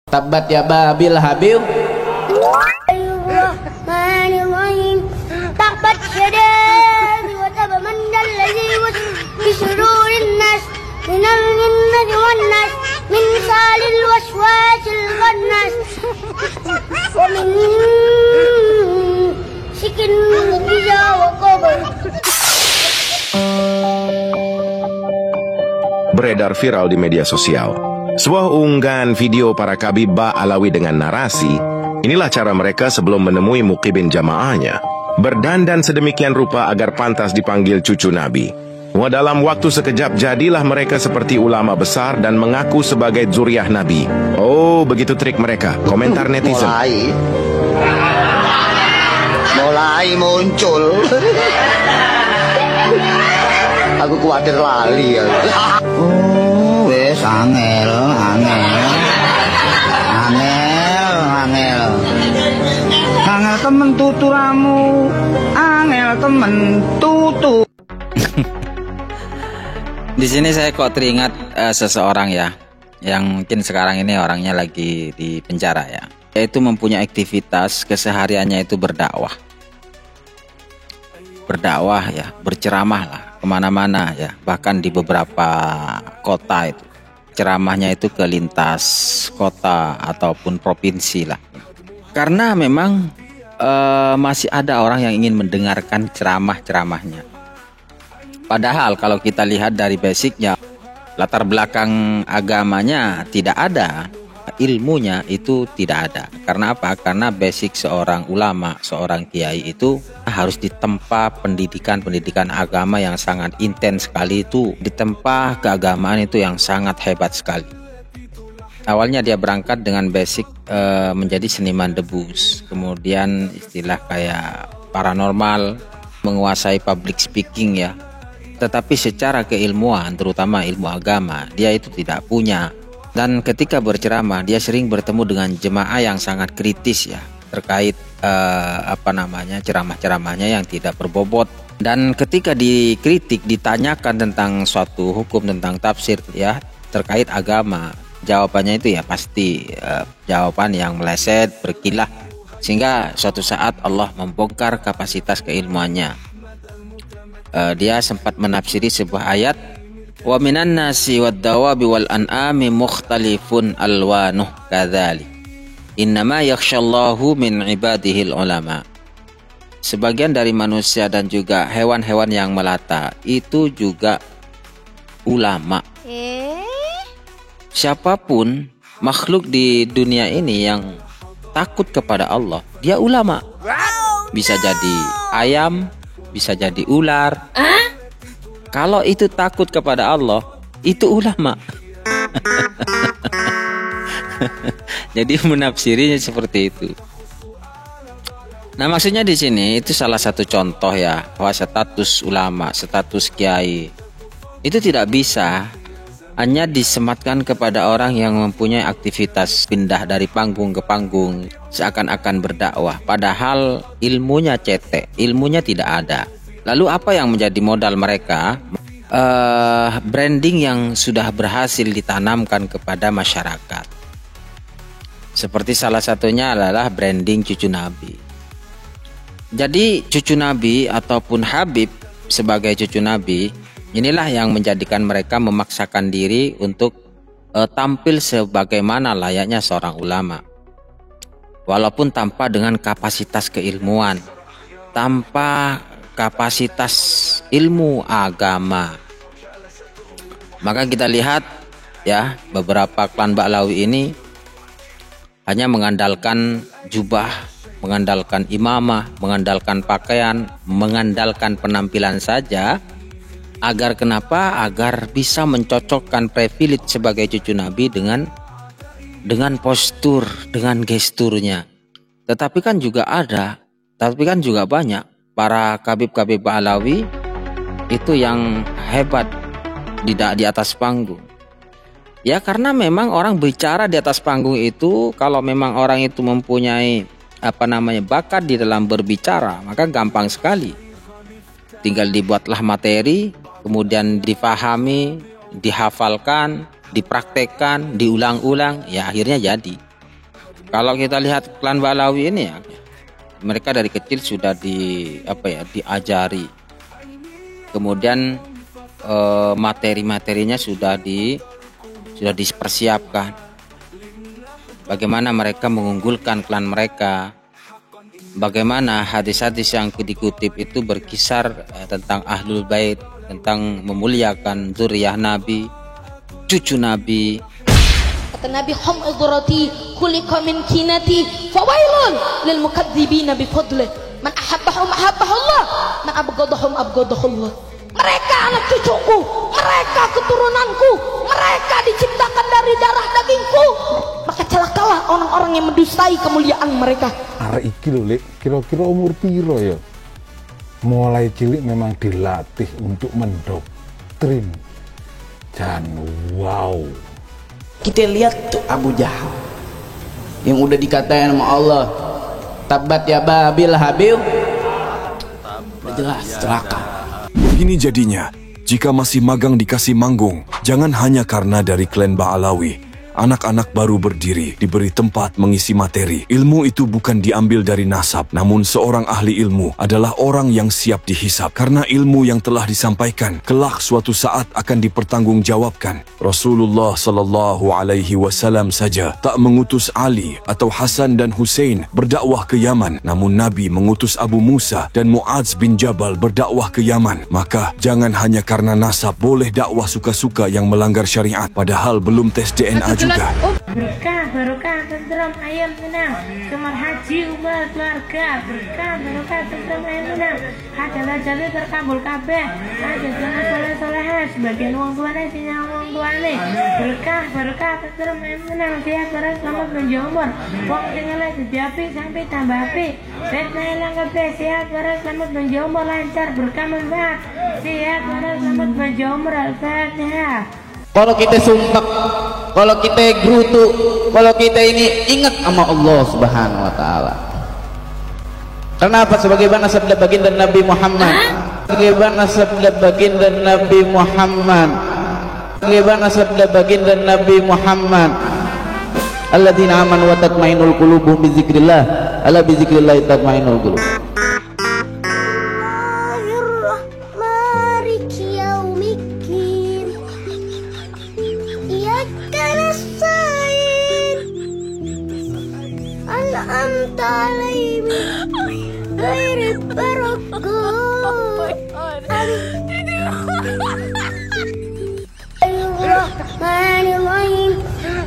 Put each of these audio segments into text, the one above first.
Tabbat ya babil habib. Bismillahirrahmanirrahim. Tabbat yada wa tab man alladhi fi sururin nas minal jinnati wan nas min salil waswasil khannas wa min sikin bija wa qabr. Beredar viral di media sosial sebuah unggahan video para Kabib Ba Alawi dengan narasi, inilah cara mereka sebelum menemui mukibin jamaahnya, berdandan sedemikian rupa agar pantas dipanggil cucu Nabi. Wah, dalam waktu sekejap jadilah mereka seperti ulama besar dan mengaku sebagai zuriyah Nabi. Oh, begitu trik mereka. Komentar netizen. Mulai muncul. Aku khawatir lali ya. Oh, wes angel. Angel temen tuturamu. Angel temen tutu. Di sini saya kok teringat seseorang ya, yang mungkin sekarang ini orangnya lagi di penjara ya. Yaitu mempunyai aktivitas kesehariannya itu berdakwah. Berdakwah ya, berceramah lah kemana-mana ya, bahkan di beberapa kota itu ceramahnya itu ke lintas kota ataupun provinsi lah, karena memang masih ada orang yang ingin mendengarkan ceramahnya. Padahal kalau kita lihat dari basicnya, latar belakang agamanya tidak ada, ilmunya itu tidak ada. Karena apa? Karena basic seorang ulama, seorang kiai itu harus ditempa pendidikan agama yang sangat intens sekali, itu ditempa keagamaan itu yang sangat hebat sekali. Awalnya dia berangkat dengan basic menjadi seniman debus, kemudian istilah kayak paranormal, menguasai public speaking ya. Tetapi secara keilmuan, terutama ilmu agama, dia itu tidak punya. Dan ketika berceramah, dia sering bertemu dengan jemaah yang sangat kritis ya, terkait ceramah-ceramahnya yang tidak berbobot. Dan ketika dikritik, ditanyakan tentang suatu hukum, tentang tafsir ya, terkait agama, jawabannya itu ya pasti jawaban yang meleset, berkilah, sehingga suatu saat Allah membongkar kapasitas keilmuannya. Dia sempat menafsiri sebuah ayat, wa minan nasi wad dawabi wal an'ami mukhtalifun alwanuh kadzalik innama yakhshallahu min ibadihil ulama. Sebagian dari manusia dan juga hewan-hewan yang melata itu juga ulama. Siapapun makhluk di dunia ini yang takut kepada Allah, dia ulama. Bisa jadi ayam, bisa jadi ular. Kalau itu takut kepada Allah, itu ulama. Jadi menafsirinya seperti itu. Nah, maksudnya di sini itu salah satu contoh ya, bahwa status ulama, status kiai itu tidak bisa hanya disematkan kepada orang yang mempunyai aktivitas pindah dari panggung ke panggung seakan-akan berdakwah, padahal ilmunya cetek, ilmunya tidak ada. Lalu apa yang menjadi modal mereka? Branding yang sudah berhasil ditanamkan kepada masyarakat. Seperti salah satunya adalah branding cucu Nabi. Jadi cucu Nabi ataupun Habib sebagai cucu Nabi, inilah yang menjadikan mereka memaksakan diri untuk tampil sebagaimana layaknya seorang ulama. Walaupun tanpa dengan kapasitas keilmuan, tanpa kapasitas ilmu agama. Maka kita lihat ya, beberapa klan Ba'alawi ini hanya mengandalkan jubah, mengandalkan imamah, mengandalkan pakaian, mengandalkan penampilan saja. Agar kenapa? Agar bisa mencocokkan privilege sebagai cucu Nabi dengan postur, dengan gesturnya. Tetapi kan juga banyak para kabib-kabib Ba'alawi itu yang hebat di atas panggung. Ya, karena memang orang bicara di atas panggung itu, kalau memang orang itu mempunyai bakat di dalam berbicara, maka gampang sekali. Tinggal dibuatlah materi, kemudian difahami, dihafalkan, dipraktekkan, diulang-ulang, ya akhirnya jadi. Kalau kita lihat klan Ba'alawi ini ya, mereka dari kecil sudah diajari. Kemudian materi-materinya sudah dipersiapkan. Bagaimana mereka mengunggulkan klan mereka. Bagaimana hadis-hadis yang dikutip itu berkisar tentang Ahlul Bait, tentang memuliakan zuriyah Nabi, cucu Nabi. Kata Nabi, hum idrati khuliqa min kinati fawailun lil mukadzibina bi fadli man ahabbahum ahabbahullah man abghadahum abghadahullah. Mereka anak cucuku, mereka keturunanku, mereka diciptakan dari darah dagingku, maka celakalah orang-orang yang mendustai kemuliaan mereka. Arek iki lho, Lek, kira-kira umur piro ya? Mulai cilik memang dilatih untuk mendoktrin. Dan wow, Kita lihat tuh Abu Jahal yang udah dikatain sama Allah, tabat ya babil habil, udah jelas celaka. Begini jadinya, jika masih magang dikasih manggung, jangan hanya karena dari klan Ba'alawi. Anak-anak baru berdiri, diberi tempat mengisi materi. Ilmu itu bukan diambil dari nasab, namun seorang ahli ilmu adalah orang yang siap dihisap. Karena ilmu yang telah disampaikan, kelak suatu saat akan dipertanggungjawabkan. Rasulullah SAW saja tak mengutus Ali atau Hasan dan Hussein berdakwah ke Yaman, namun Nabi mengutus Abu Musa dan Mu'adz bin Jabal berdakwah ke Yaman. Maka jangan hanya karena nasab boleh dakwah suka-suka yang melanggar syariat, padahal belum tes DNA juga. Berkah, barokah, tentram, ayam tenang. Kamar haji, umar, keluarga. Berkah, barokah, tentram, ayam tenang. Hajat-hajatnya terkabul kabeh. Hajat-hajatnya soleh-soleh. Sebagian uang tuane, sinyal uang tuane. Berkah, barokah, tentram, ayam tenang. Siap, barang, selamat panjang umur. Uang tinggalnya jadi api, sampai tambah api. Fitnah hilang kabeh. Siap, barang, selamat panjang umur. Lancar, berkah, manfaat. Siap, barang, selamat panjang umur. Al-Fatihah. Kalau kita sumpah, kalau kita gerutu, kalau kita ini ingat sama Allah Subhanahu wa taala. Kenapa? Sebagaimana sabda baginda Nabi Muhammad. Sebagaimana sabda baginda Nabi Muhammad. Sebagaimana sabda baginda Nabi Muhammad. Alladzina amanu wa tatmainul qulubuhum bi dzikrillah. Ala bi dzikrillah tatmainul qulub.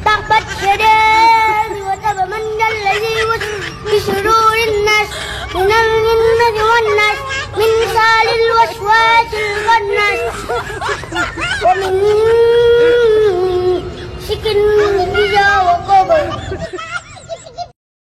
تقبت يداه وتب من الذي بسرور الناس من الجنة والناس من مثال الوسواس الخناس ومن